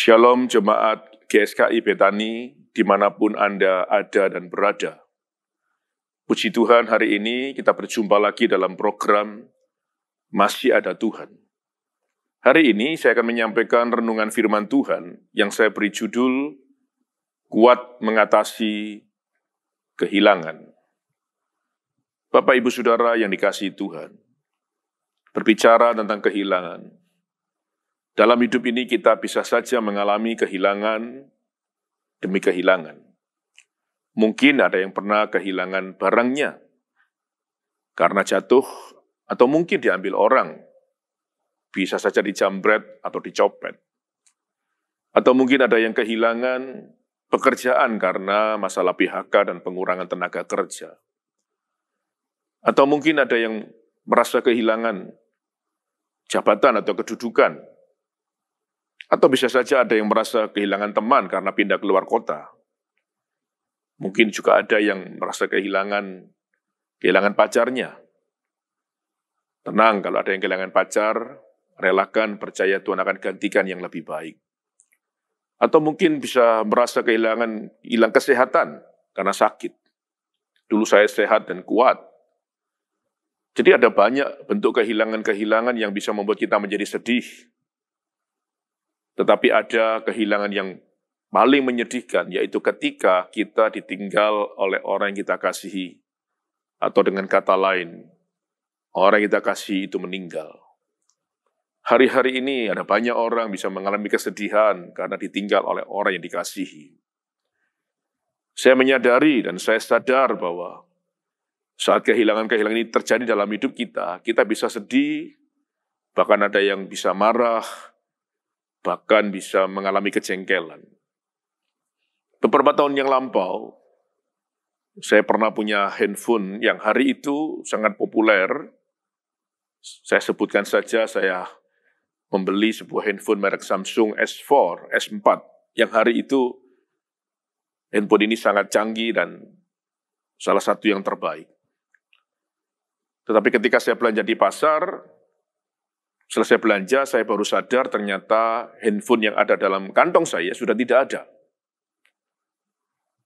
Shalom Jemaat GSKI Betani, dimanapun Anda ada dan berada. Puji Tuhan, hari ini kita berjumpa lagi dalam program Masih Ada Tuhan. Hari ini saya akan menyampaikan renungan firman Tuhan yang saya beri judul Kuat Mengatasi Kehilangan. Bapak, Ibu, Saudara yang dikasihi Tuhan, berbicara tentang kehilangan. Dalam hidup ini kita bisa saja mengalami kehilangan demi kehilangan. Mungkin ada yang pernah kehilangan barangnya karena jatuh, atau mungkin diambil orang. Bisa saja dijamret atau dicopet. Atau mungkin ada yang kehilangan pekerjaan karena masalah PHK dan pengurangan tenaga kerja. Atau mungkin ada yang merasa kehilangan jabatan atau kedudukan. Atau bisa saja ada yang merasa kehilangan teman karena pindah keluar kota. Mungkin juga ada yang merasa kehilangan pacarnya. Tenang, kalau ada yang kehilangan pacar, relakan, percaya Tuhan akan gantikan yang lebih baik. Atau mungkin bisa merasa hilang kesehatan karena sakit. Dulu saya sehat dan kuat. Jadi ada banyak bentuk kehilangan-kehilangan yang bisa membuat kita menjadi sedih. Tetapi ada kehilangan yang paling menyedihkan, yaitu ketika kita ditinggal oleh orang yang kita kasihi. Atau dengan kata lain, orang yang kita kasihi itu meninggal. Hari-hari ini ada banyak orang bisa mengalami kesedihan karena ditinggal oleh orang yang dikasihi. Saya menyadari dan saya sadar bahwa saat kehilangan-kehilangan ini terjadi dalam hidup kita bisa sedih, bahkan ada yang bisa marah, bahkan bisa mengalami kejengkelan. Beberapa tahun yang lampau, saya pernah punya handphone yang hari itu sangat populer. Saya sebutkan saja, saya membeli sebuah handphone merek Samsung S4, S4, yang hari itu handphone ini sangat canggih dan salah satu yang terbaik. Tetapi ketika saya belanja di pasar, selesai belanja, saya baru sadar ternyata handphone yang ada dalam kantong saya sudah tidak ada.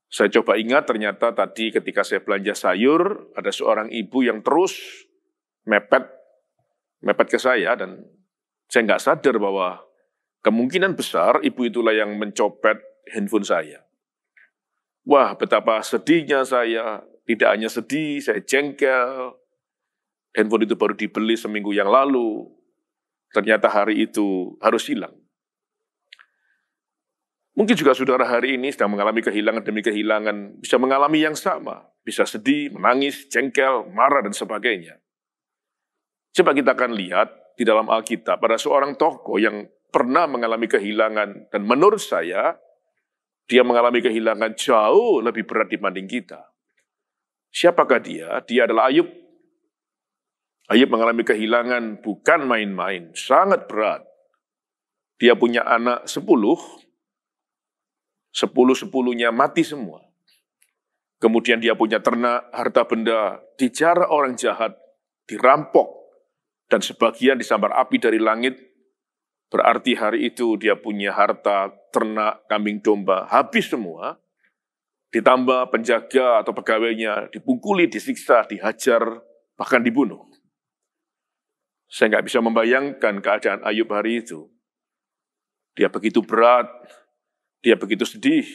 Saya coba ingat, ternyata tadi ketika saya belanja sayur, ada seorang ibu yang terus mepet ke saya, dan saya nggak sadar bahwa kemungkinan besar ibu itulah yang mencopet handphone saya. Wah, betapa sedihnya saya. Tidak hanya sedih, saya jengkel. Handphone itu baru dibeli seminggu yang lalu. Ternyata hari itu harus hilang. Mungkin juga saudara hari ini sedang mengalami kehilangan demi kehilangan, bisa mengalami yang sama, bisa sedih, menangis, jengkel, marah, dan sebagainya. Coba kita akan lihat di dalam Alkitab, ada seorang tokoh yang pernah mengalami kehilangan, dan menurut saya, dia mengalami kehilangan jauh lebih berat dibanding kita. Siapakah dia? Dia adalah Ayub. Ayub mengalami kehilangan bukan main-main, sangat berat. Dia punya anak 10, 10-10-nya mati semua. Kemudian dia punya ternak, harta benda, dijarah orang jahat, dirampok, dan sebagian disambar api dari langit. Berarti hari itu dia punya harta, ternak, kambing domba, habis semua. Ditambah penjaga atau pegawainya dipukuli, disiksa, dihajar, bahkan dibunuh. Saya nggak bisa membayangkan keadaan Ayub hari itu. Dia begitu berat, dia begitu sedih,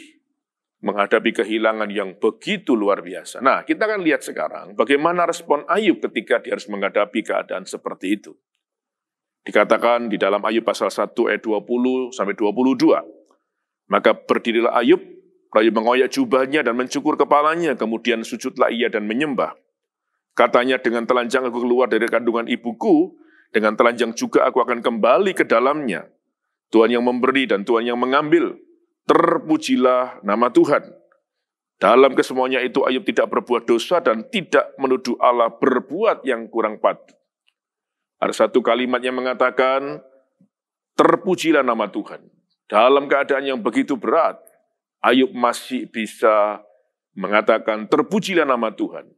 menghadapi kehilangan yang begitu luar biasa. Nah, kita akan lihat sekarang bagaimana respon Ayub ketika dia harus menghadapi keadaan seperti itu. Dikatakan di dalam Ayub pasal 1 ayat 20-22. Maka berdirilah Ayub, lalu mengoyak jubahnya dan mencukur kepalanya, kemudian sujudlah ia dan menyembah. Katanya, dengan telanjang aku keluar dari kandungan ibuku, dengan telanjang juga aku akan kembali ke dalamnya. Tuhan yang memberi dan Tuhan yang mengambil. Terpujilah nama Tuhan. Dalam kesemuanya itu Ayub tidak berbuat dosa dan tidak menuduh Allah berbuat yang kurang patut. Ada satu kalimat yang mengatakan, terpujilah nama Tuhan. Dalam keadaan yang begitu berat, Ayub masih bisa mengatakan, terpujilah nama Tuhan.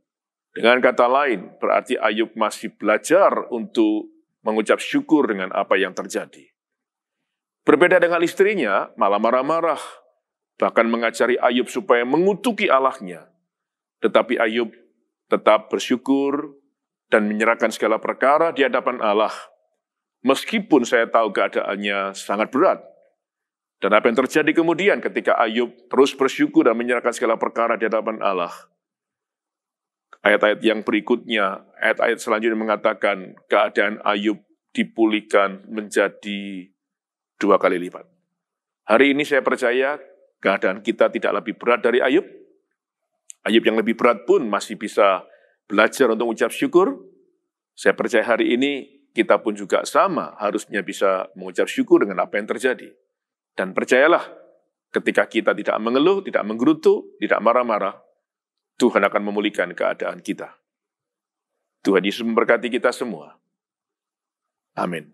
Dengan kata lain, berarti Ayub masih belajar untuk mengucap syukur dengan apa yang terjadi. Berbeda dengan istrinya, malah marah-marah, bahkan mengajari Ayub supaya mengutuki Allahnya. Tetapi Ayub tetap bersyukur dan menyerahkan segala perkara di hadapan Allah. Meskipun saya tahu keadaannya sangat berat. Dan apa yang terjadi kemudian ketika Ayub terus bersyukur dan menyerahkan segala perkara di hadapan Allah? Ayat-ayat yang berikutnya, ayat-ayat selanjutnya mengatakan keadaan Ayub dipulihkan menjadi 2 kali lipat. Hari ini saya percaya keadaan kita tidak lebih berat dari Ayub. Ayub yang lebih berat pun masih bisa belajar untuk ucap syukur. Saya percaya hari ini kita pun juga sama harusnya bisa mengucap syukur dengan apa yang terjadi. Dan percayalah, ketika kita tidak mengeluh, tidak menggerutu, tidak marah-marah, Tuhan akan memulihkan keadaan kita. Tuhan Yesus memberkati kita semua. Amin.